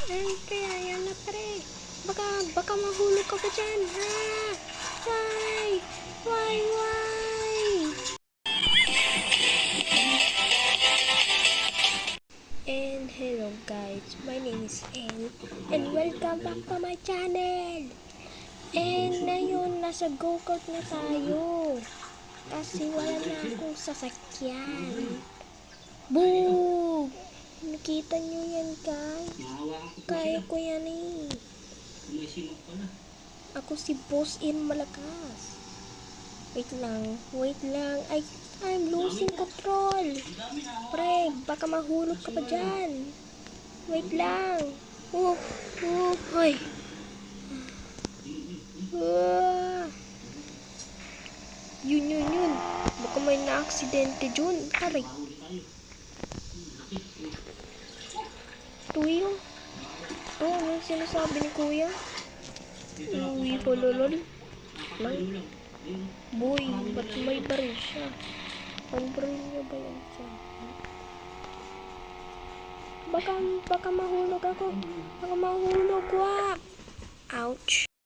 Ay, kaya yan na pre. Baka mahulog ka pa dyan, ha? Why? Why? And hello guys, my name is Anne. And welcome back to my channel. And ngayon, nasa go-kart na tayo. Kasi wala na akong sasakyan. Boom! Nakita nyo yan guys? Kaya ko yan eh. Ako si Boss in Malakas. Wait lang. I'm losing control. Pre, baka mahulog ka pa dyan. Wait lang. Hoy. Yun. Baka may na-aksidente dyan. Aray. Tuyo. Ano yung sinasabi ni Kuya? Uwi ko lolol. Boy, ba't may baril siya? Ang baril niya ba yan siya? Baka mahulog ako. Baka mahulog. Ouch.